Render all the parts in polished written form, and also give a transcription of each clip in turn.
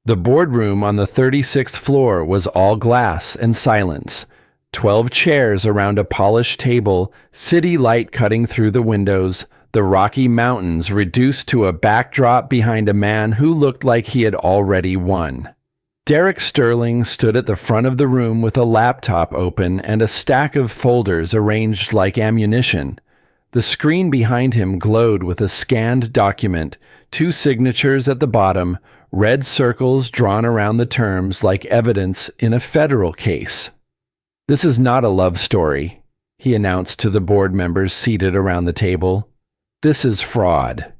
The boardroom on the 36th floor was all glass and silence. 12 chairs around a polished table, city light cutting through the windows, the Rocky Mountains reduced to a backdrop behind a man who looked like he had already won. Derek Sterling stood at the front of the room with a laptop open and a stack of folders arranged like ammunition. The screen behind him glowed with a scanned document, 2 signatures at the bottom, red circles drawn around the terms like evidence in a federal case. "This is not a love story," he announced to the board members seated around the table. "This is fraud."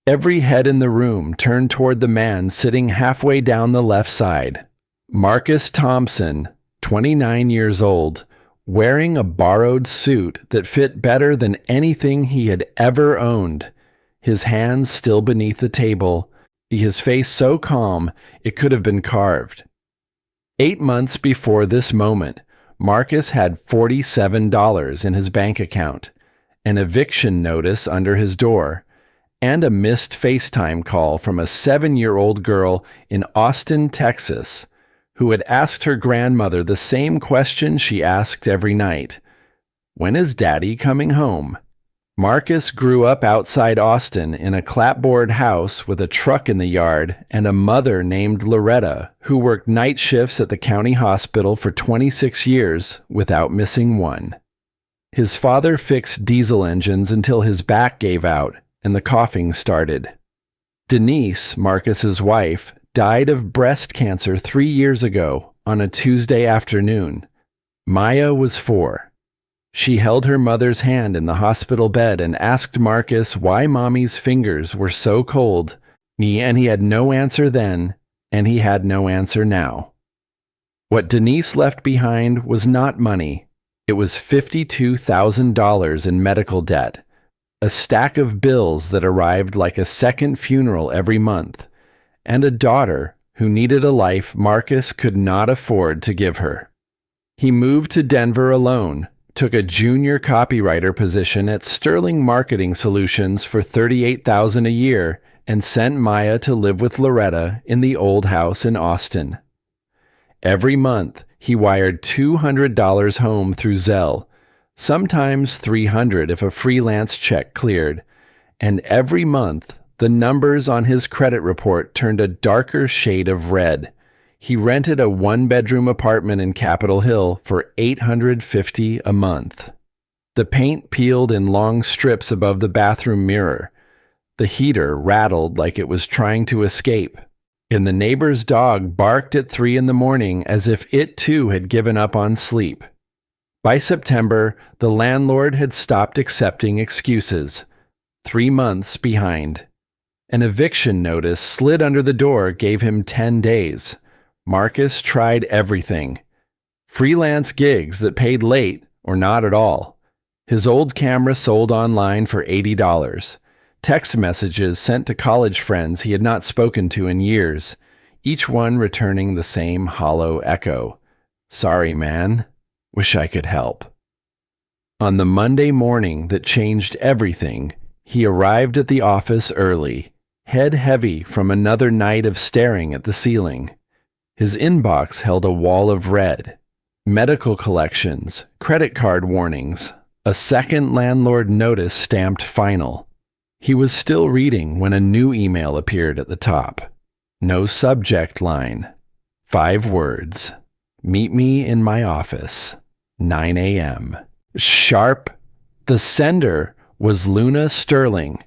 Every head in the room turned toward the man sitting halfway down the left side. Marcus Thompson, 29 years old, wearing a borrowed suit that fit better than anything he had ever owned, his hands still beneath the table, his face so calm it could have been carved. 8 months before this moment, Marcus had $47 in his bank account, an eviction notice under his door, and a missed FaceTime call from a 7-year-old girl in Austin, Texas, who had asked her grandmother the same question she asked every night: "When is Daddy coming home?" Marcus grew up outside Austin in a clapboard house with a truck in the yard and a mother named Loretta, who worked night shifts at the county hospital for 26 years without missing one. His father fixed diesel engines until his back gave out and the coughing started. Denise, Marcus's wife, died of breast cancer 3 years ago on a Tuesday afternoon. Maya was 4. She held her mother's hand in the hospital bed and asked Marcus why Mommy's fingers were so cold, and he had no answer then, and he had no answer now. What Denise left behind was not money. It was $52,000 in medical debt, a stack of bills that arrived like a second funeral every month, and a daughter who needed a life Marcus could not afford to give her. He moved to Denver alone, took a junior copywriter position at Sterling Marketing Solutions for $38,000 a year, and sent Maya to live with Loretta in the old house in Austin. Every month, he wired $200 home through Zelle, sometimes $300 if a freelance check cleared, and every month the numbers on his credit report turned a darker shade of red. He rented a 1-bedroom apartment in Capitol Hill for $850 a month. The paint peeled in long strips above the bathroom mirror. The heater rattled like it was trying to escape, and the neighbor's dog barked at 3 in the morning as if it too had given up on sleep. By September, the landlord had stopped accepting excuses. 3 months behind. An eviction notice slid under the door gave him 10 days. Marcus tried everything. Freelance gigs that paid late or not at all. His old camera sold online for $80. Text messages sent to college friends he had not spoken to in years, each one returning the same hollow echo. "Sorry, man. Wish I could help." On the Monday morning that changed everything, he arrived at the office early, head heavy from another night of staring at the ceiling. His inbox held a wall of red. Medical collections, credit card warnings, a second landlord notice stamped final. He was still reading when a new email appeared at the top. No subject line. 5 words. "Meet me in my office. 9 a.m. Sharp. The sender was Luna Sterling.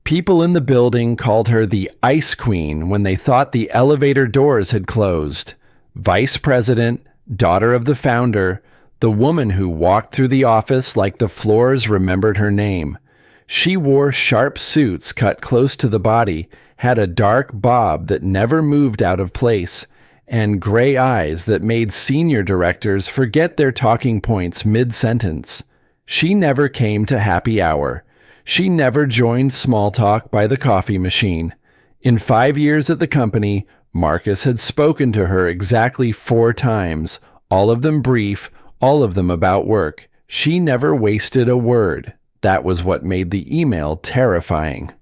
People in the building called her the Ice Queen when they thought the elevator doors had closed. Vice president, daughter of the founder, the woman who walked through the office like the floors remembered her name. She wore sharp suits cut close to the body, had a dark bob that never moved out of place, and gray eyes that made senior directors forget their talking points mid-sentence. She never came to happy hour. She never joined small talk by the coffee machine. In 5 years at the company, Marcus had spoken to her exactly 4 times, all of them brief, all of them about work. She never wasted a word. That was what made the email terrifying.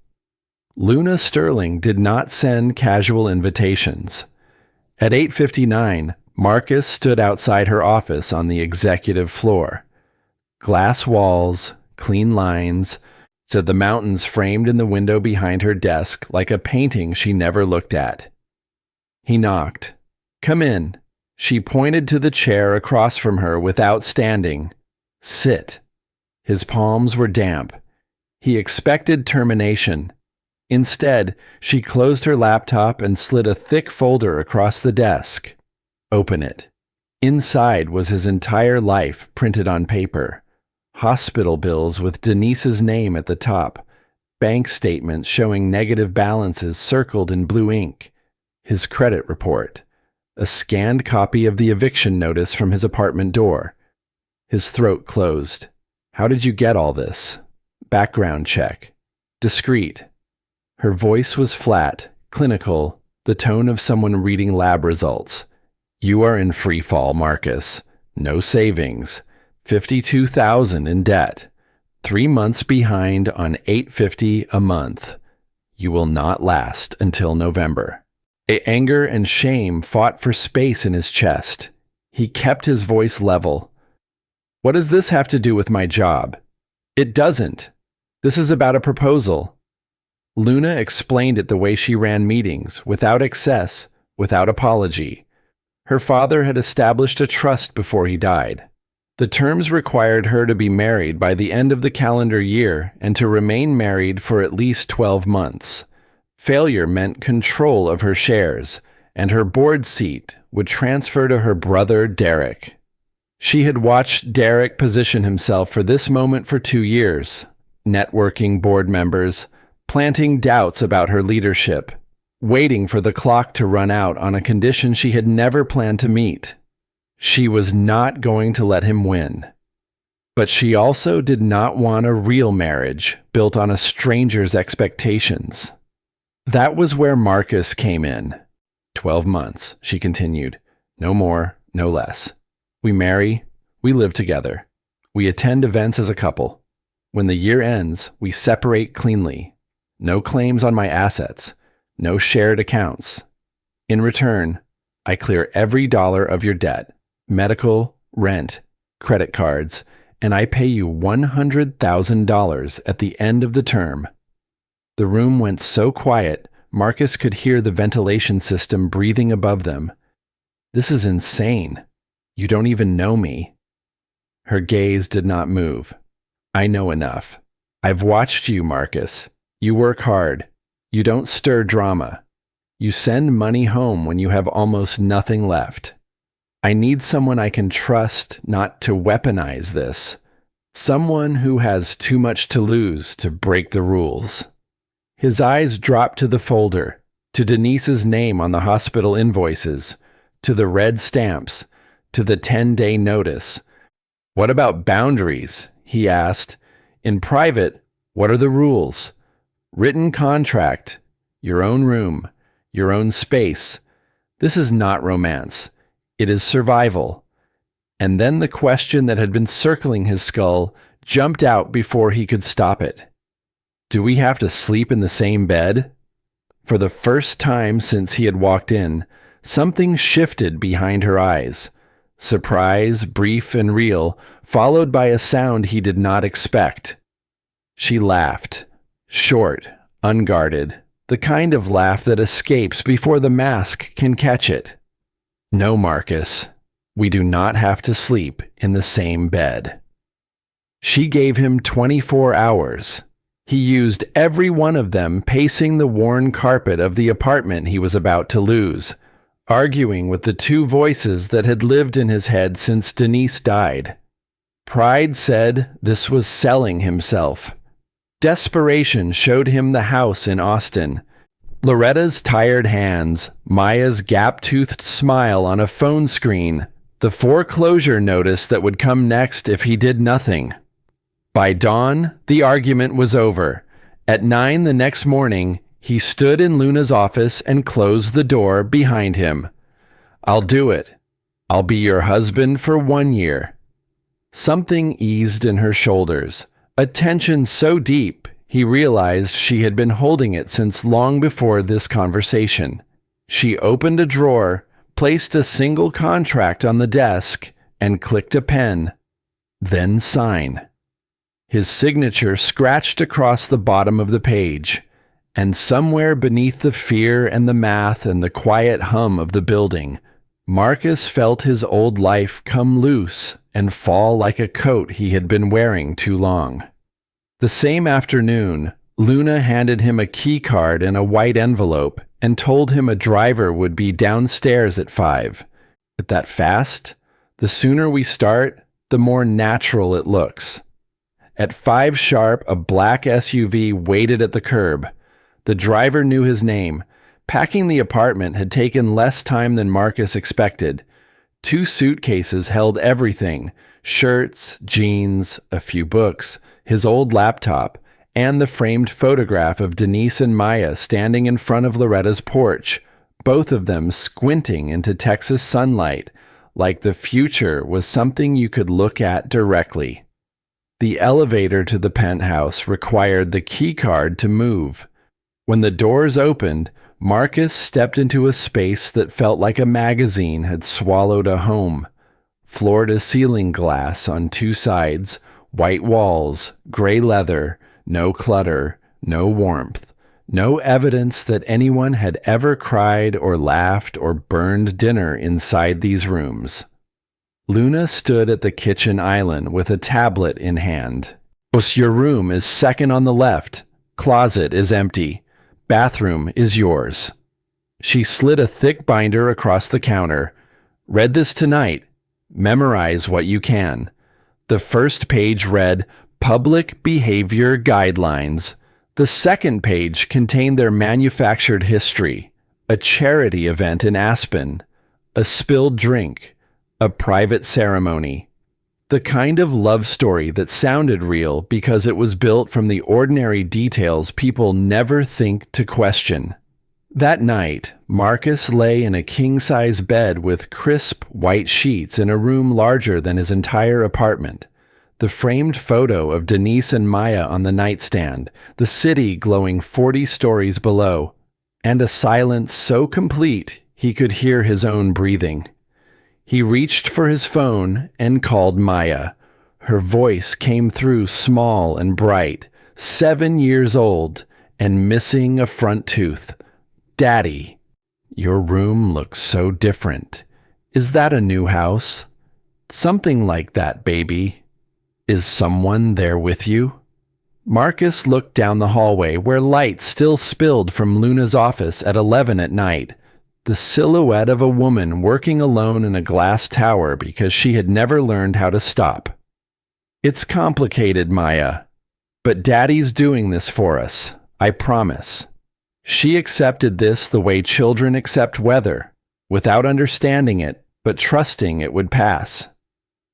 Luna Sterling did not send casual invitations. At 8:59, Marcus stood outside her office on the executive floor. Glass walls, clean lines, so the mountains framed in the window behind her desk like a painting she never looked at. He knocked. "Come in." She pointed to the chair across from her without standing. "Sit." His palms were damp. He expected termination. Instead, she closed her laptop and slid a thick folder across the desk. "Open it." Inside was his entire life printed on paper. Hospital bills with Denise's name at the top. Bank statements showing negative balances circled in blue ink. His credit report. A scanned copy of the eviction notice from his apartment door. His throat closed. "How did you get all this?" "Background check." "Discreet." Her voice was flat, clinical, the tone of someone reading lab results. "You are in free fall, Marcus. No savings. 52,000 in debt. 3 months behind on $850 a month. You will not last until November." Anger and shame fought for space in his chest. He kept his voice level. "What does this have to do with my job?" "It doesn't. This is about a proposal." Luna explained it the way she ran meetings, without excess, without apology. Her father had established a trust before he died. The terms required her to be married by the end of the calendar year and to remain married for at least 12 months. Failure meant control of her shares, and her board seat would transfer to her brother Derek. She had watched Derek position himself for this moment for 2 years, networking board members, planting doubts about her leadership, waiting for the clock to run out on a condition she had never planned to meet. She was not going to let him win. But she also did not want a real marriage built on a stranger's expectations. That was where Marcus came in. 12 months, she continued. No more, no less. We marry, we live together. We attend events as a couple. When the year ends, we separate cleanly. No claims on my assets. No shared accounts. In return, I clear every dollar of your debt. Medical, rent, credit cards, and I pay you $100,000 at the end of the term. The room went so quiet, Marcus could hear the ventilation system breathing above them. "This is insane. You don't even know me." Her gaze did not move. "I know enough. I've watched you, Marcus. You work hard. You don't stir drama. You send money home when you have almost nothing left. I need someone I can trust not to weaponize this. Someone who has too much to lose to break the rules." His eyes dropped to the folder, to Denise's name on the hospital invoices, to the red stamps, to the 10-day notice. "What about boundaries?" he asked. "In private, what are the rules? Written contract, your own room, your own space. This is not romance. It is survival." And then the question that had been circling his skull jumped out before he could stop it. "Do we have to sleep in the same bed?" For the first time since he had walked in, something shifted behind her eyes. Surprise, brief and real, followed by a sound he did not expect. She laughed, short, unguarded, the kind of laugh that escapes before the mask can catch it. "No, Marcus, we do not have to sleep in the same bed." She gave him 24 hours. He used every one of them pacing the worn carpet of the apartment he was about to lose, arguing with the 2 voices that had lived in his head since Denise died. Pride said this was selling himself. Desperation showed him the house in Austin. Loretta's tired hands, Maya's gap-toothed smile on a phone screen, the foreclosure notice that would come next if he did nothing. By dawn, the argument was over. At 9 the next morning, he stood in Luna's office and closed the door behind him. "I'll do it. I'll be your husband for 1 year." Something eased in her shoulders, a tension so deep He realized she had been holding it since long before this conversation. She opened a drawer, placed a single contract on the desk, and clicked a pen. Then sign. His signature scratched across the bottom of the page, and somewhere beneath the fear and the math and the quiet hum of the building, Marcus felt his old life come loose and fall like a coat he had been wearing too long. The same afternoon, Luna handed him a key card and a white envelope and told him a driver would be downstairs at 5. At that fast? The sooner we start, the more natural it looks. At 5 sharp, a black SUV waited at the curb. The driver knew his name. Packing the apartment had taken less time than Marcus expected. 2 suitcases held everything: shirts, jeans, a few books, his old laptop, and the framed photograph of Denise and Maya standing in front of Loretta's porch, both of them squinting into Texas sunlight, like the future was something you could look at directly. The elevator to the penthouse required the key card to move. When the doors opened, Marcus stepped into a space that felt like a magazine had swallowed a home. Floor-to-ceiling glass on 2 sides, white walls, gray leather, no clutter, no warmth, no evidence that anyone had ever cried or laughed or burned dinner inside these rooms. Luna stood at the kitchen island with a tablet in hand. Your room is second on the left. Closet is empty. Bathroom is yours. She slid a thick binder across the counter. Read this tonight. Memorize what you can. The first page read, Public Behavior Guidelines. The second page contained their manufactured history, a charity event in Aspen, a spilled drink, a private ceremony. The kind of love story that sounded real because it was built from the ordinary details people never think to question. That night, Marcus lay in a king-size bed with crisp white sheets in a room larger than his entire apartment. The framed photo of Denise and Maya on the nightstand, the city glowing 40 stories below, and a silence so complete he could hear his own breathing. He reached for his phone and called Maya. Her voice came through small and bright, 7 years old, and missing a front tooth. Daddy, your room looks so different. Is that a new house? Something like that, baby. Is someone there with you? Marcus looked down the hallway where light still spilled from Luna's office at 11 at night. The silhouette of a woman working alone in a glass tower because she had never learned how to stop. It's complicated, Maya, but Daddy's doing this for us, I promise. She accepted this the way children accept weather, without understanding it, but trusting it would pass.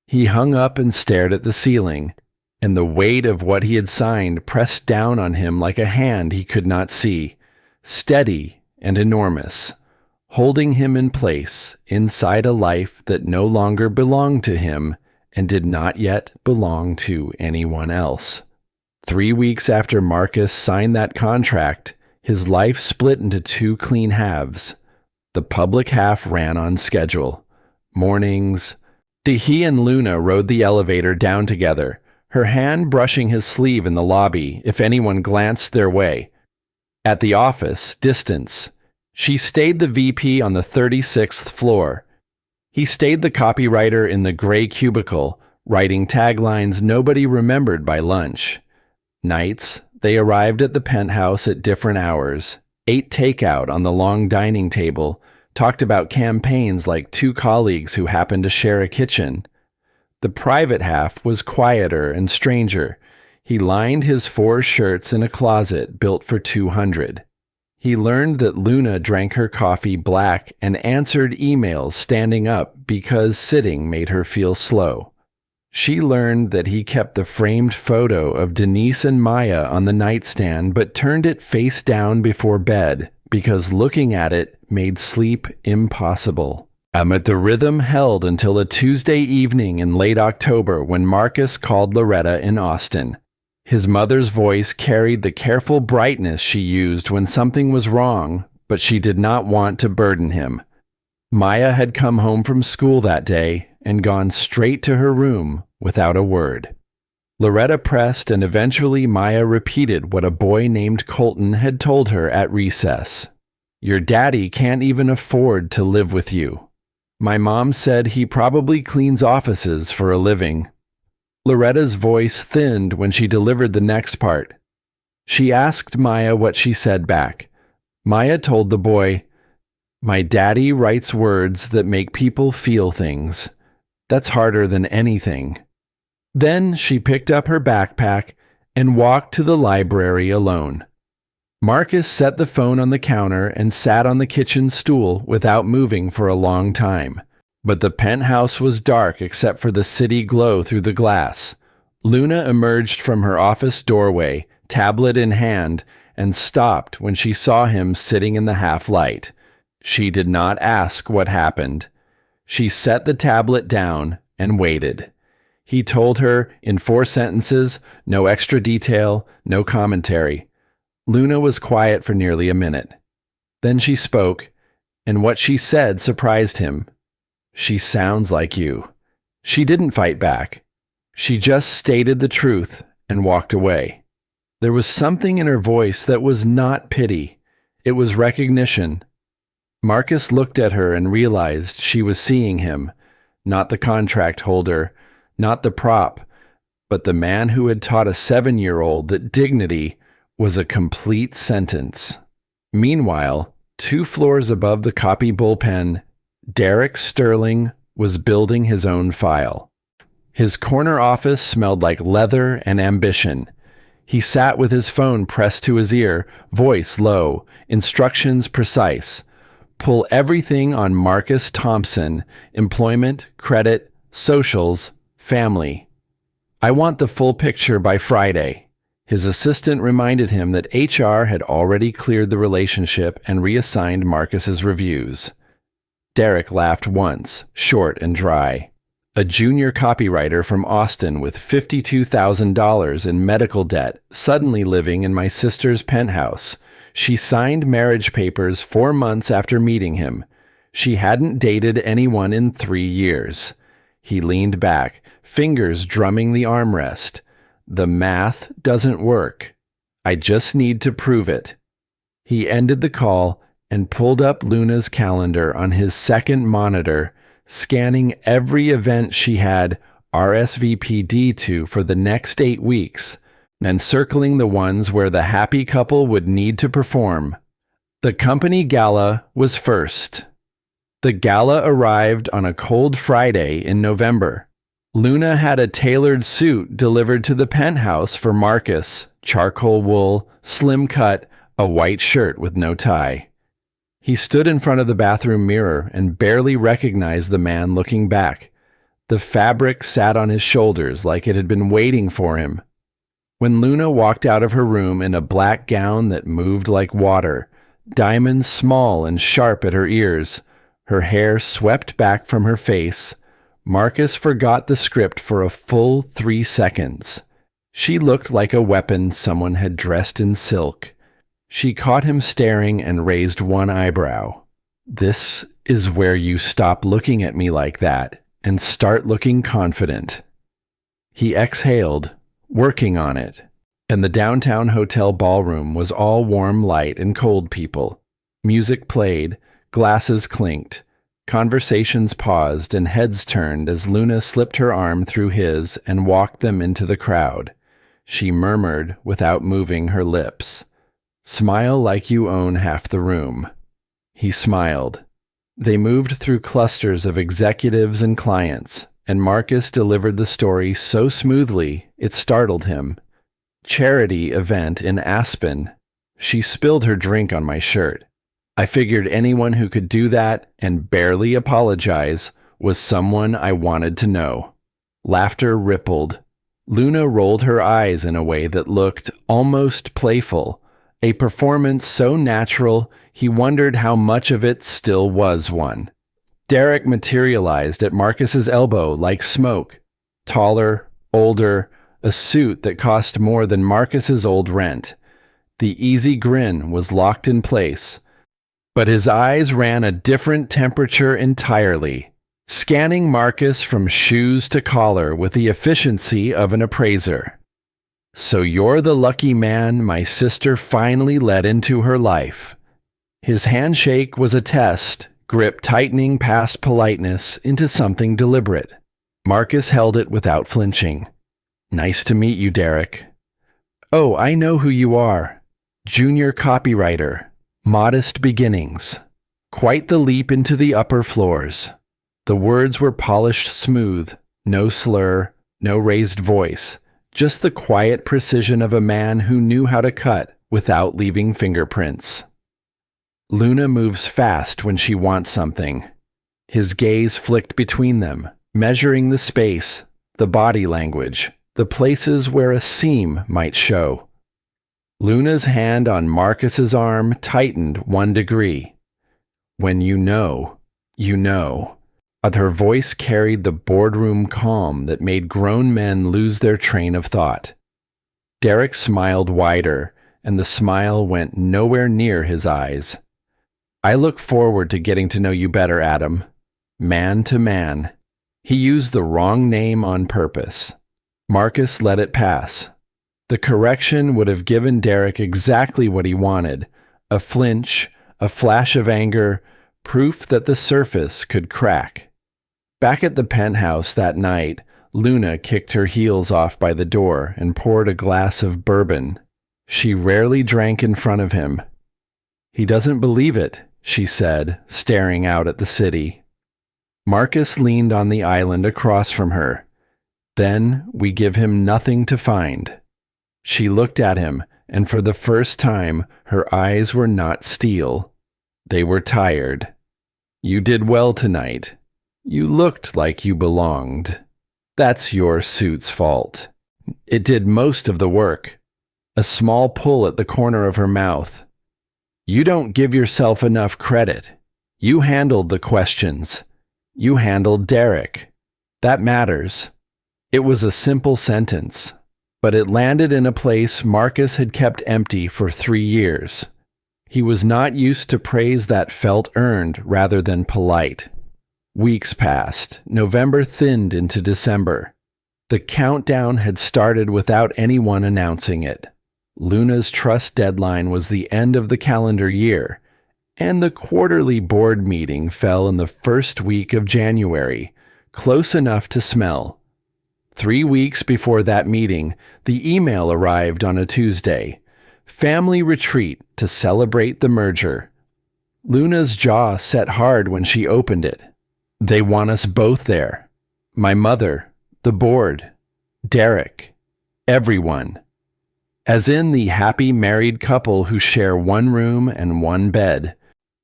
He hung up and stared at the ceiling, and the weight of what he had signed pressed down on him like a hand he could not see, steady and enormous, holding him in place inside a life that no longer belonged to him and did not yet belong to anyone else. 3 weeks after Marcus signed that contract, his life split into 2 clean halves. The public half ran on schedule. Mornings. He and Luna rode the elevator down together, her hand brushing his sleeve in the lobby if anyone glanced their way. At the office, distance. She stayed the VP on the 36th floor. He stayed the copywriter in the gray cubicle, writing taglines nobody remembered by lunch. Nights, they arrived at the penthouse at different hours, ate takeout on the long dining table, talked about campaigns like 2 colleagues who happened to share a kitchen. The private half was quieter and stranger. He lined his 4 shirts in a closet built for 200. He learned that Luna drank her coffee black and answered emails standing up because sitting made her feel slow. She learned that he kept the framed photo of Denise and Maya on the nightstand but turned it face down before bed because looking at it made sleep impossible. The rhythm held until a Tuesday evening in late October when Marcus called Loretta in Austin. His mother's voice carried the careful brightness she used when something was wrong, but she did not want to burden him. Maya had come home from school that day and gone straight to her room without a word. Loretta pressed, and eventually Maya repeated what a boy named Colton had told her at recess. "Your daddy can't even afford to live with you. My mom said he probably cleans offices for a living." Loretta's voice thinned when she delivered the next part. She asked Maya what she said back. Maya told the boy, "My daddy writes words that make people feel things. That's harder than anything." Then she picked up her backpack and walked to the library alone. Marcus set the phone on the counter and sat on the kitchen stool without moving for a long time. But the penthouse was dark except for the city glow through the glass. Luna emerged from her office doorway, tablet in hand, and stopped when she saw him sitting in the half-light. She did not ask what happened. She set the tablet down and waited. He told her in 4 sentences, no extra detail, no commentary. Luna was quiet for nearly a minute. Then she spoke, and what she said surprised him. "She sounds like you." She didn't fight back. She just stated the truth and walked away. There was something in her voice that was not pity. It was recognition. Marcus looked at her and realized she was seeing him, not the contract holder, not the prop, but the man who had taught a 7-year-old that dignity was a complete sentence. Meanwhile, 2 floors above the copy bullpen, Derek Sterling was building his own file. His corner office smelled like leather and ambition. He sat with his phone pressed to his ear, voice low, instructions precise. Pull everything on Marcus Thompson, employment, credit, socials, family. "I want the full picture by Friday." His assistant reminded him that HR had already cleared the relationship and reassigned Marcus's reviews. Derek laughed once, short and dry. A junior copywriter from Austin with $52,000 in medical debt, suddenly living in my sister's penthouse. She signed marriage papers 4 months after meeting him. She hadn't dated anyone in 3 years. He leaned back, fingers drumming the armrest. "The math doesn't work. I just need to prove it." He ended the call and pulled up Luna's calendar on his second monitor, scanning every event she had RSVP'd to for the next 8 weeks, and circling the ones where the happy couple would need to perform. The company gala was first. The gala arrived on a cold Friday in November. Luna had a tailored suit delivered to the penthouse for Marcus, charcoal wool, slim cut, a white shirt with no tie. He stood in front of the bathroom mirror and barely recognized the man looking back. The fabric sat on his shoulders like it had been waiting for him. When Luna walked out of her room in a black gown that moved like water, diamonds small and sharp at her ears, her hair swept back from her face, Marcus forgot the script for a full 3 seconds. She looked like a weapon someone had dressed in silk. She caught him staring and raised one eyebrow. "This is where you stop looking at me like that and start looking confident." He exhaled, working on it, and the downtown hotel ballroom was all warm light and cold people. Music played, glasses clinked. Conversations paused and heads turned as Luna slipped her arm through his and walked them into the crowd. She murmured without moving her lips, "Smile like you own half the room." He smiled. They moved through clusters of executives and clients, and Marcus delivered the story so smoothly it startled him. "Charity event in Aspen. She spilled her drink on my shirt. I figured anyone who could do that and barely apologize was someone I wanted to know." Laughter rippled. Luna rolled her eyes in a way that looked almost playful, a performance so natural he wondered how much of it still was one. Derek materialized at Marcus's elbow like smoke, taller, older, a suit that cost more than Marcus's old rent. The easy grin was locked in place, but his eyes ran a different temperature entirely, scanning Marcus from shoes to collar with the efficiency of an appraiser. "So you're the lucky man my sister finally let into her life." His handshake was a test, grip tightening past politeness into something deliberate. Marcus held it without flinching. "Nice to meet you, Derek." "Oh, I know who you are. Junior copywriter. Modest beginnings." Quite the leap into the upper floors. The words were polished smooth, no slur, no raised voice, just the quiet precision of a man who knew how to cut without leaving fingerprints. Luna moves fast when she wants something. His gaze flicked between them, measuring the space, the body language, the places where a seam might show. Luna's hand on Marcus's arm tightened 1 degree. "When you know, you know." But her voice carried the boardroom calm that made grown men lose their train of thought. Derek smiled wider, and the smile went nowhere near his eyes. "I look forward to getting to know you better, Adam. Man to man." He used the wrong name on purpose. Marcus let it pass. The correction would have given Derek exactly what he wanted: a flinch, a flash of anger, proof that the surface could crack. Back at the penthouse that night, Luna kicked her heels off by the door and poured a glass of bourbon. She rarely drank in front of him. "He doesn't believe it," she said, staring out at the city. Marcus leaned on the island across from her. "Then we give him nothing to find." She looked at him, and for the first time, her eyes were not steel. They were tired. "You did well tonight. You looked like you belonged. That's your suit's fault. It did most of the work." A small pull at the corner of her mouth. "You don't give yourself enough credit. You handled the questions. You handled Derek. That matters." It was a simple sentence, but it landed in a place Marcus had kept empty for 3 years. He was not used to praise that felt earned rather than polite. Weeks passed. November thinned into December. The countdown had started without anyone announcing it. Luna's trust deadline was the end of the calendar year, and the quarterly board meeting fell in the first week of January, close enough to smell. 3 weeks before that meeting, the email arrived on a Tuesday. Family retreat to celebrate the merger. Luna's jaw set hard when she opened it. "They want us both there. My mother, the board, Derek, everyone." As in the happy married couple who share one room and one bed,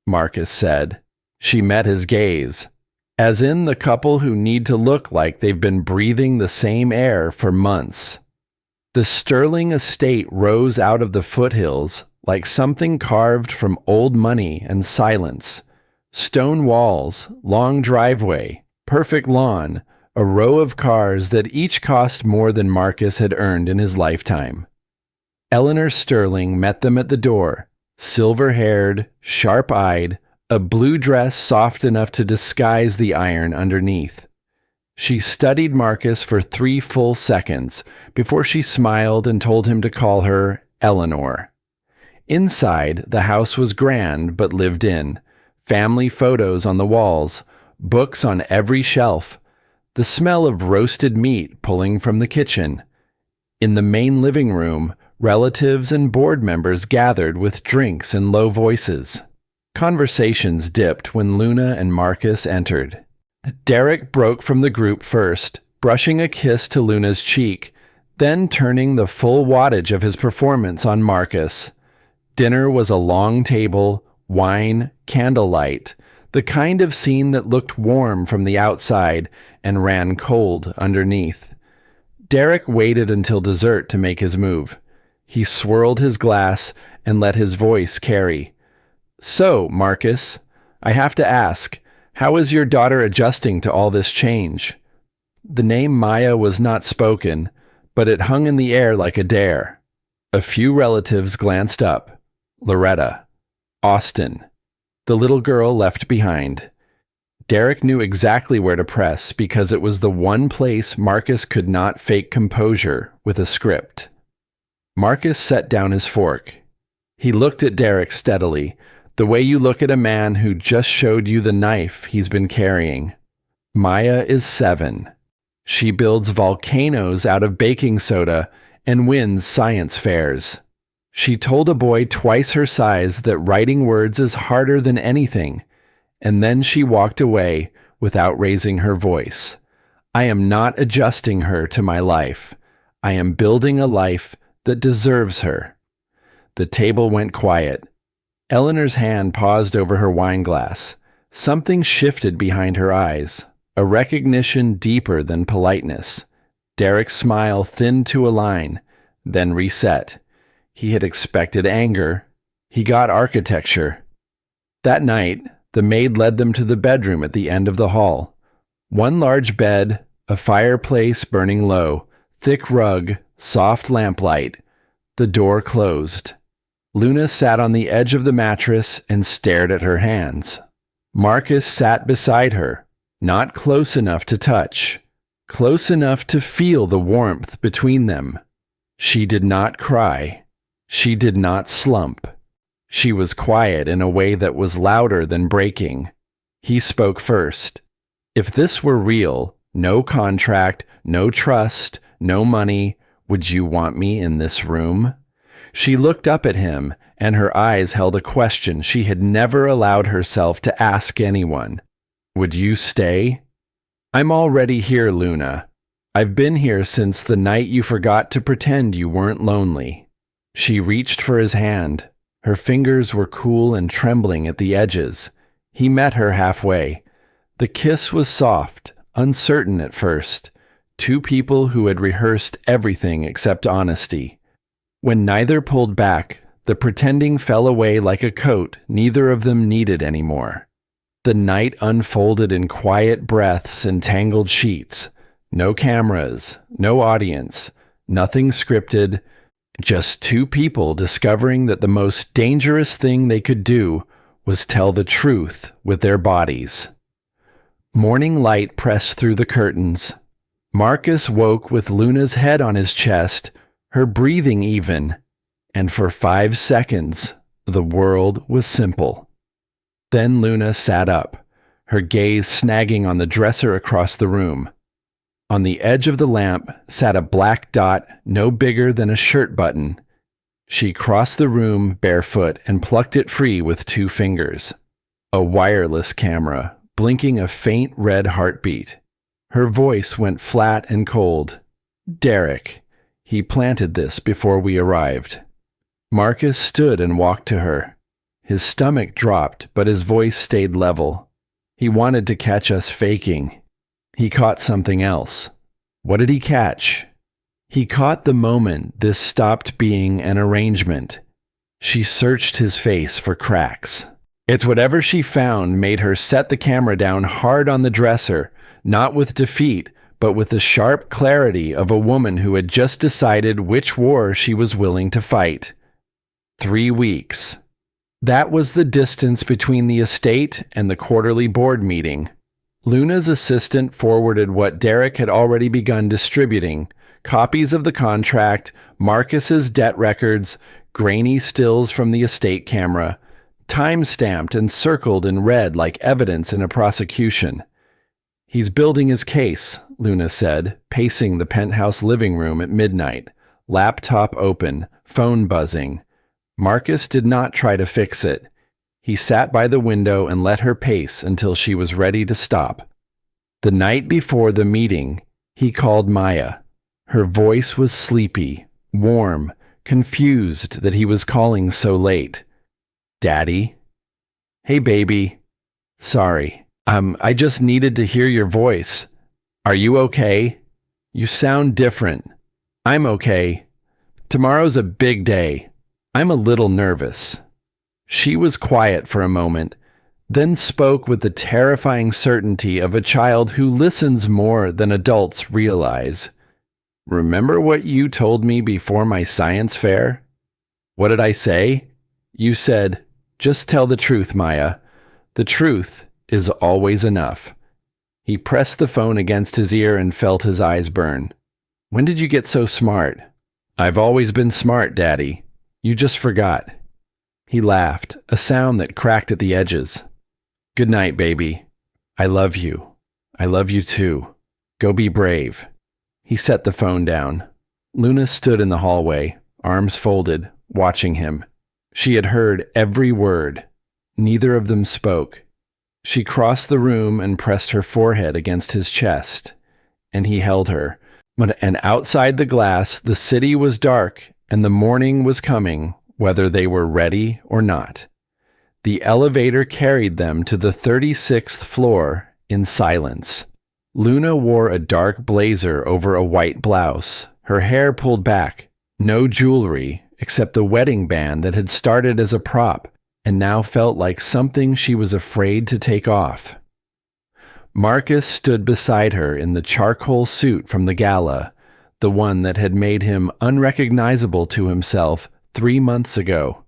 Marcus said. She met his gaze. As in the couple who need to look like they've been breathing the same air for months. The Sterling estate rose out of the foothills like something carved from old money and silence. Stone walls, long driveway, perfect lawn, a row of cars that each cost more than Marcus had earned in his lifetime. Eleanor Sterling met them at the door, silver-haired, sharp-eyed, a blue dress soft enough to disguise the iron underneath. She studied Marcus for 3 full seconds before she smiled and told him to call her Eleanor. Inside, the house was grand but lived in. Family photos on the walls, books on every shelf, the smell of roasted meat pulling from the kitchen. In the main living room, relatives and board members gathered with drinks and low voices. Conversations dipped when Luna and Marcus entered. Derek broke from the group first, brushing a kiss to Luna's cheek, then turning the full wattage of his performance on Marcus. Dinner was a long table, wine, candlelight, the kind of scene that looked warm from the outside and ran cold underneath. Derek waited until dessert to make his move. He swirled his glass and let his voice carry. "So, Marcus, I have to ask, how is your daughter adjusting to all this change?" The name Maya was not spoken, but it hung in the air like a dare. A few relatives glanced up. Loretta. Austin. The little girl left behind. Derek knew exactly where to press because it was the one place Marcus could not fake composure with a script. Marcus set down his fork. He looked at Derek steadily, the way you look at a man who just showed you the knife he's been carrying. Maya is 7. She builds volcanoes out of baking soda and wins science fairs. She told a boy twice her size that writing words is harder than anything, and then she walked away without raising her voice. I am not adjusting her to my life. I am building a life that deserves her. The table went quiet. Eleanor's hand paused over her wine glass. Something shifted behind her eyes, a recognition deeper than politeness. Derek's smile thinned to a line, then reset. He had expected anger. He got architecture. That night, the maid led them to the bedroom at the end of the hall. One large bed, a fireplace burning low, thick rug, soft lamplight. The door closed. Luna sat on the edge of the mattress and stared at her hands. Marcus sat beside her, not close enough to touch, close enough to feel the warmth between them. She did not cry. She did not slump. She was quiet in a way that was louder than breaking. He spoke first. If this were real, no contract, no trust, no money, would you want me in this room? She looked up at him, and her eyes held a question she had never allowed herself to ask anyone. Would you stay? I'm already here, Luna. I've been here since the night you forgot to pretend you weren't lonely. She reached for his hand. Her fingers were cool and trembling at the edges. He met her halfway. The kiss was soft, uncertain at first. Two people who had rehearsed everything except honesty. When neither pulled back, the pretending fell away like a coat neither of them needed anymore. The night unfolded in quiet breaths and tangled sheets. No cameras, no audience, nothing scripted, just two people discovering that the most dangerous thing they could do was tell the truth with their bodies. Morning light pressed through the curtains. Marcus woke with Luna's head on his chest, her breathing even, and for 5 seconds, the world was simple. Then Luna sat up, her gaze snagging on the dresser across the room. On the edge of the lamp sat a black dot no bigger than a shirt button. She crossed the room barefoot and plucked it free with 2 fingers. A wireless camera, blinking a faint red heartbeat. Her voice went flat and cold. Derek. He planted this before we arrived. Marcus stood and walked to her. His stomach dropped, but his voice stayed level. He wanted to catch us faking. He caught something else. What did he catch? He caught the moment this stopped being an arrangement. She searched his face for cracks. It's whatever she found made her set the camera down hard on the dresser, not with defeat, but with the sharp clarity of a woman who had just decided which war she was willing to fight. 3 weeks. That was the distance between the estate and the quarterly board meeting. Luna's assistant forwarded what Derek had already begun distributing, copies of the contract, Marcus's debt records, grainy stills from the estate camera, time-stamped and circled in red like evidence in a prosecution. He's building his case, Luna said, pacing the penthouse living room at midnight, laptop open, phone buzzing. Marcus did not try to fix it. He sat by the window and let her pace until she was ready to stop. The night before the meeting, he called Maya. Her voice was sleepy, warm, confused that he was calling so late. Daddy? Hey, baby. Sorry. I just needed to hear your voice. Are you okay? You sound different. I'm okay. Tomorrow's a big day. I'm a little nervous. She was quiet for a moment, then spoke with the terrifying certainty of a child who listens more than adults realize. Remember what you told me before my science fair? What did I say? You said, just tell the truth, Maya. The truth is always enough. He pressed the phone against his ear and felt his eyes burn. When did you get so smart? I've always been smart, Daddy. You just forgot. He laughed, a sound that cracked at the edges. Good night, baby. I love you. I love you too. Go be brave. He set the phone down. Luna stood in the hallway, arms folded, watching him. She had heard every word. Neither of them spoke. She crossed the room and pressed her forehead against his chest, and he held her. And outside the glass, the city was dark, and the morning was coming, whether they were ready or not. The elevator carried them to the 36th floor in silence. Luna wore a dark blazer over a white blouse, her hair pulled back, no jewelry except the wedding band that had started as a prop and now felt like something she was afraid to take off. Marcus stood beside her in the charcoal suit from the gala, the one that had made him unrecognizable to himself 3 months ago.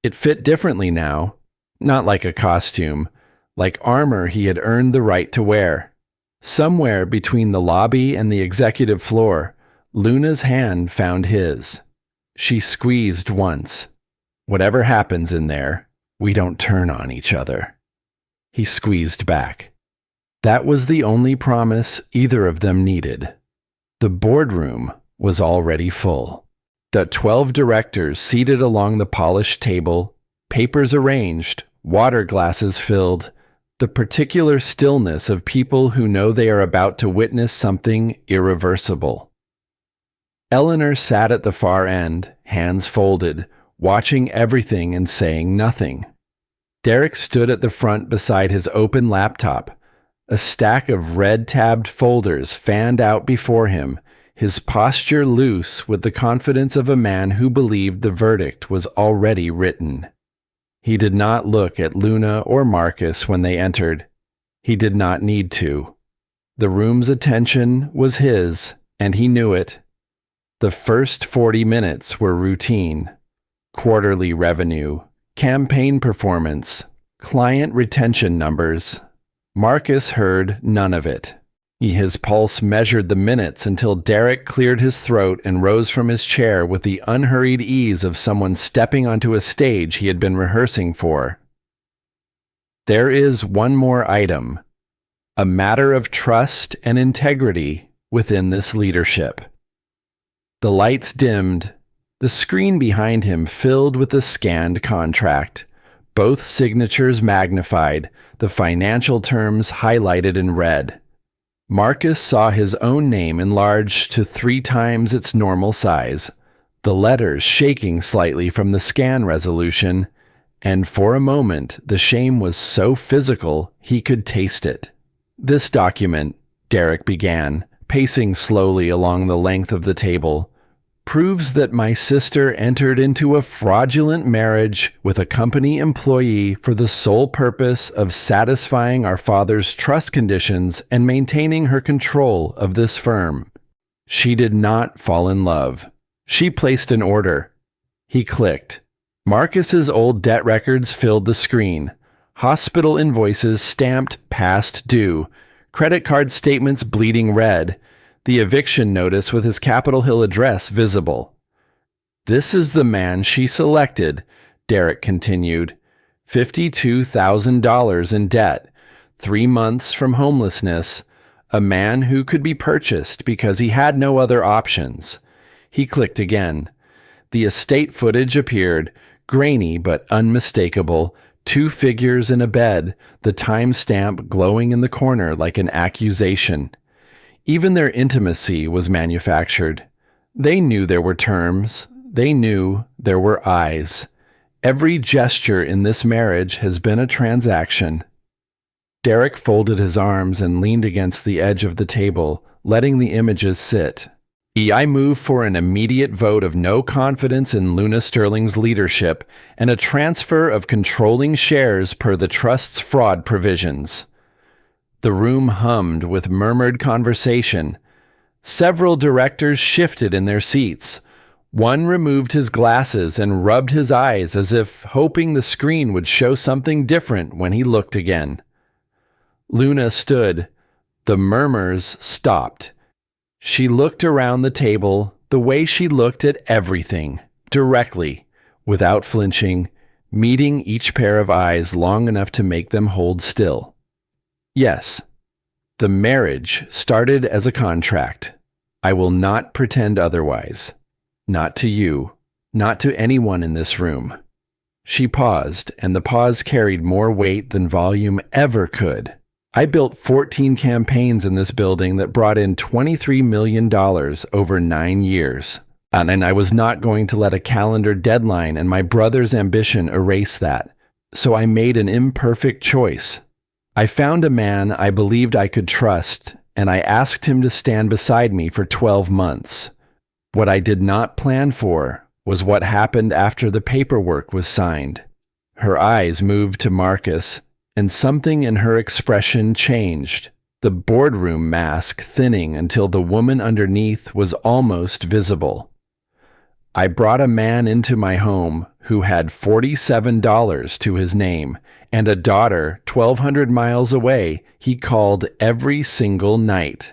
It fit differently now, not like a costume, like armor he had earned the right to wear. Somewhere between the lobby and the executive floor, Luna's hand found his. She squeezed once. Whatever happens in there, we don't turn on each other. He squeezed back. That was the only promise either of them needed. The boardroom was already full. The 12 directors seated along the polished table, papers arranged, water glasses filled, the particular stillness of people who know they are about to witness something irreversible. Eleanor sat at the far end, hands folded, watching everything and saying nothing. Derek stood at the front beside his open laptop. A stack of red-tabbed folders fanned out before him, his posture loose with the confidence of a man who believed the verdict was already written. He did not look at Luna or Marcus when they entered. He did not need to. The room's attention was his, and he knew it. The first 40 minutes were routine. Quarterly revenue, campaign performance, client retention numbers. Marcus heard none of it. His pulse measured the minutes until Derek cleared his throat and rose from his chair with the unhurried ease of someone stepping onto a stage he had been rehearsing for. There is one more item, a matter of trust and integrity within this leadership. The lights dimmed, the screen behind him filled with the scanned contract, both signatures magnified, the financial terms highlighted in red. Marcus saw his own name enlarged to 3 times its normal size, the letters shaking slightly from the scan resolution, and for a moment the shame was so physical he could taste it. This document, Derek began, pacing slowly along the length of the table, proves that my sister entered into a fraudulent marriage with a company employee for the sole purpose of satisfying our father's trust conditions and maintaining her control of this firm. She did not fall in love. She placed an order. He clicked. Marcus's old debt records filled the screen. Hospital invoices stamped past due. Credit card statements bleeding red. The eviction notice with his Capitol Hill address visible. This is the man she selected, Derek continued. $52,000 in debt, 3 months from homelessness, a man who could be purchased because he had no other options. He clicked again. The estate footage appeared, grainy but unmistakable, 2 figures in a bed, the timestamp glowing in the corner like an accusation. Even their intimacy was manufactured. They knew there were terms. They knew there were eyes. Every gesture in this marriage has been a transaction. Derek folded his arms and leaned against the edge of the table, letting the images sit. I move for an immediate vote of no confidence in Luna Sterling's leadership and a transfer of controlling shares per the trust's fraud provisions. The room hummed with murmured conversation. Several directors shifted in their seats. One removed his glasses and rubbed his eyes as if hoping the screen would show something different when he looked again. Luna stood. The murmurs stopped. She looked around the table the way she looked at everything, directly, without flinching, meeting each pair of eyes long enough to make them hold still. Yes, the marriage started as a contract. I will not pretend otherwise. Not to you, not to anyone in this room. She paused, and the pause carried more weight than volume ever could. I built 14 campaigns in this building that brought in $23 million over 9 years. And I was not going to let a calendar deadline and my brother's ambition erase that. So I made an imperfect choice. I found a man I believed I could trust, and I asked him to stand beside me for 12 months. What I did not plan for was what happened after the paperwork was signed. Her eyes moved to Marcus, and something in her expression changed, the boardroom mask thinning until the woman underneath was almost visible. I brought a man into my home who had $47 to his name and a daughter 1,200 miles away he called every single night.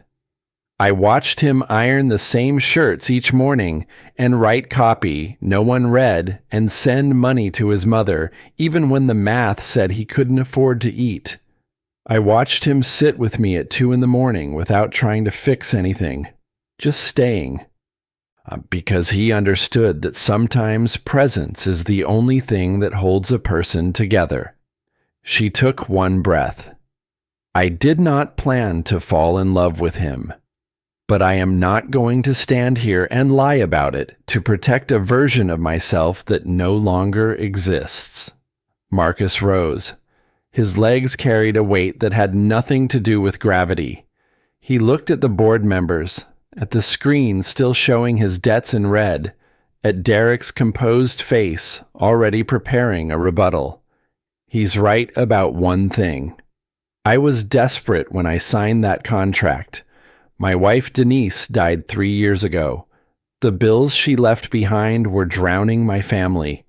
I watched him iron the same shirts each morning and write copy no one read and send money to his mother even when the math said he couldn't afford to eat. I watched him sit with me at 2 a.m. without trying to fix anything, just staying. Because he understood that sometimes presence is the only thing that holds a person together. She took one breath. I did not plan to fall in love with him, but I am not going to stand here and lie about it to protect a version of myself that no longer exists. Marcus rose. His legs carried a weight that had nothing to do with gravity. He looked at the board members, at the screen still showing his debts in red, at Derek's composed face already preparing a rebuttal. He's right about one thing. I was desperate when I signed that contract. My wife Denise died 3 years ago. The bills she left behind were drowning my family.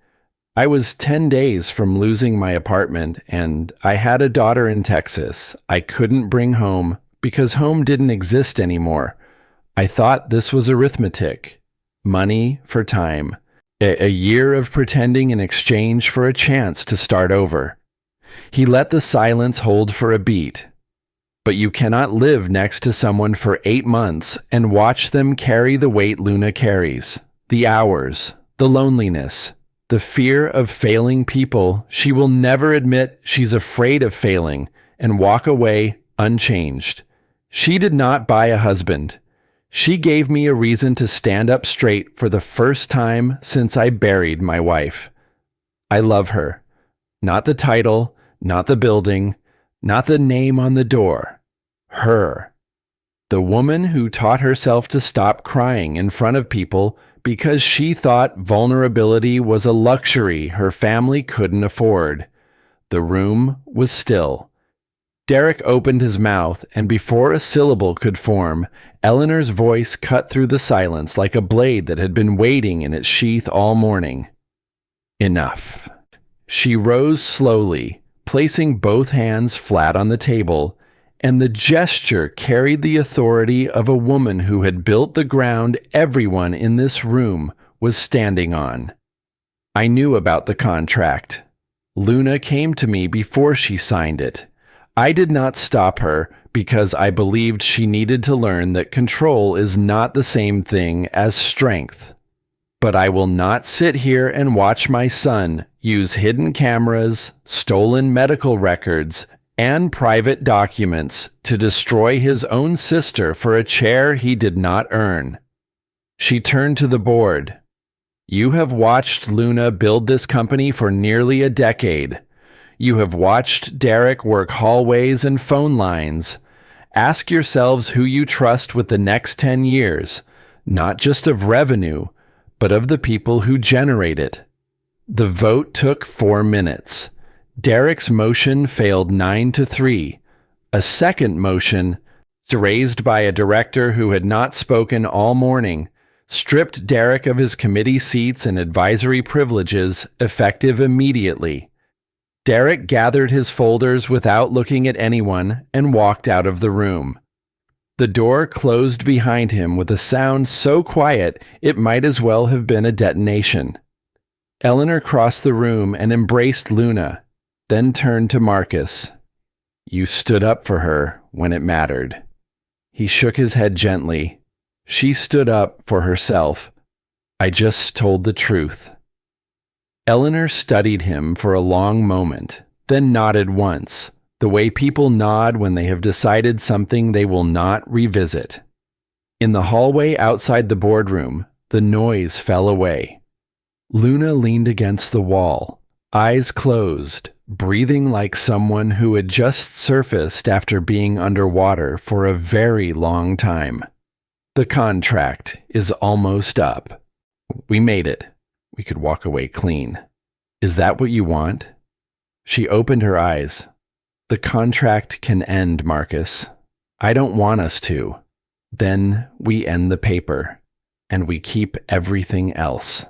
I was 10 days from losing my apartment, and I had a daughter in Texas I couldn't bring home because home didn't exist anymore. I thought this was arithmetic. Money for time. A year of pretending in exchange for a chance to start over. He let the silence hold for a beat. But you cannot live next to someone for 8 months and watch them carry the weight Luna carries. The hours, the loneliness, the fear of failing people. She will never admit she's afraid of failing and walk away unchanged. She did not buy a husband. She gave me a reason to stand up straight for the first time since I buried my wife. I love her. Not the title, not the building, not the name on the door. Her. The woman who taught herself to stop crying in front of people because she thought vulnerability was a luxury her family couldn't afford. The room was still. Derek opened his mouth, and before a syllable could form, Eleanor's voice cut through the silence like a blade that had been waiting in its sheath all morning. Enough. She rose slowly, placing both hands flat on the table, and the gesture carried the authority of a woman who had built the ground everyone in this room was standing on. I knew about the contract. Luna came to me before she signed it. I did not stop her because I believed she needed to learn that control is not the same thing as strength. But I will not sit here and watch my son use hidden cameras, stolen medical records, and private documents to destroy his own sister for a chair he did not earn. She turned to the board. You have watched Luna build this company for nearly a decade. You have watched Derek work hallways and phone lines. Ask yourselves who you trust with the next 10 years, not just of revenue, but of the people who generate it. The vote took 4 minutes. Derek's motion failed 9-3. A second motion, raised by a director who had not spoken all morning, stripped Derek of his committee seats and advisory privileges, effective immediately. Derek gathered his folders without looking at anyone and walked out of the room. The door closed behind him with a sound so quiet it might as well have been a detonation. Eleanor crossed the room and embraced Luna, then turned to Marcus. "You stood up for her when it mattered." He shook his head gently. "She stood up for herself. I just told the truth." Eleanor studied him for a long moment, then nodded once, the way people nod when they have decided something they will not revisit. In the hallway outside the boardroom, the noise fell away. Luna leaned against the wall, eyes closed, breathing like someone who had just surfaced after being underwater for a very long time. "The contract is almost up. We made it. We could walk away clean. Is that what you want?" She opened her eyes. "The contract can end, Marcus. I don't want us to. Then we end the paper, and we keep everything else."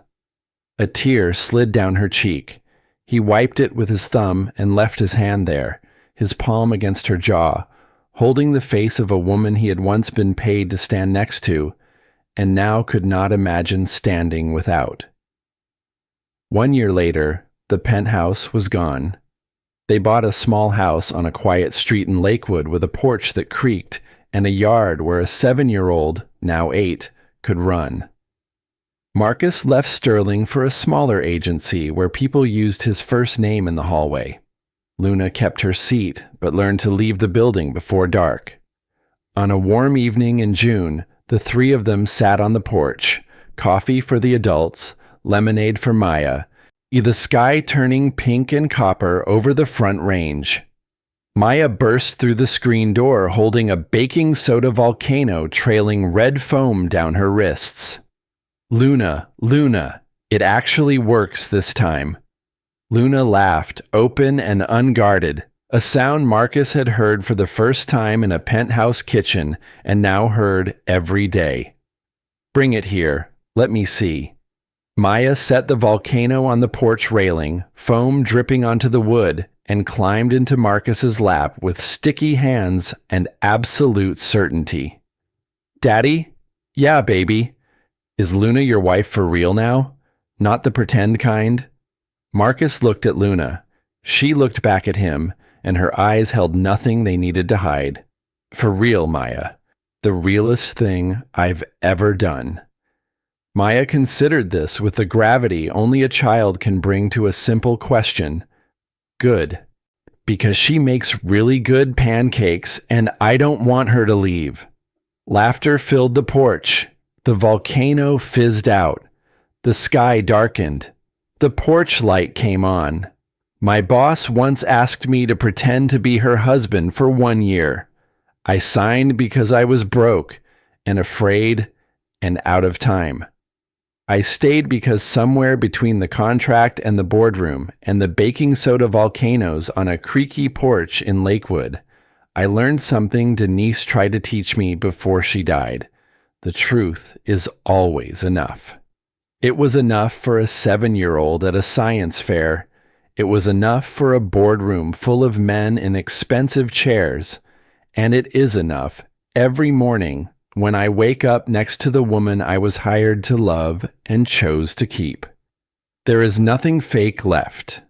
A tear slid down her cheek. He wiped it with his thumb and left his hand there, his palm against her jaw, holding the face of a woman he had once been paid to stand next to, and now could not imagine standing without. 1 year later, the penthouse was gone. They bought a small house on a quiet street in Lakewood with a porch that creaked and a yard where a 7-year-old, now 8, could run. Marcus left Sterling for a smaller agency where people used his first name in the hallway. Luna kept her seat, but learned to leave the building before dark. On a warm evening in June, the three of them sat on the porch, coffee for the adults, lemonade for Maya, the sky turning pink and copper over the Front Range. Maya burst through the screen door holding a baking soda volcano trailing red foam down her wrists. "Luna, Luna, it actually works this time." Luna laughed, open and unguarded, a sound Marcus had heard for the first time in a penthouse kitchen and now heard every day. "Bring it here. Let me see." Maya set the volcano on the porch railing, foam dripping onto the wood, and climbed into Marcus's lap with sticky hands and absolute certainty. "Daddy? Yeah, baby. Is Luna your wife for real now? Not the pretend kind?" Marcus looked at Luna. She looked back at him, and her eyes held nothing they needed to hide. "For real, Maya. The realest thing I've ever done." Maya considered this with the gravity only a child can bring to a simple question. "Good. Because she makes really good pancakes, and I don't want her to leave." Laughter filled the porch. The volcano fizzed out. The sky darkened. The porch light came on. "My boss once asked me to pretend to be her husband for 1 year. I signed because I was broke and afraid and out of time. I stayed because somewhere between the contract and the boardroom and the baking soda volcanoes on a creaky porch in Lakewood, I learned something Denise tried to teach me before she died. The truth is always enough." It was enough for a 7-year-old at a science fair. It was enough for a boardroom full of men in expensive chairs. And it is enough every morning when I wake up next to the woman I was hired to love and chose to keep. There is nothing fake left.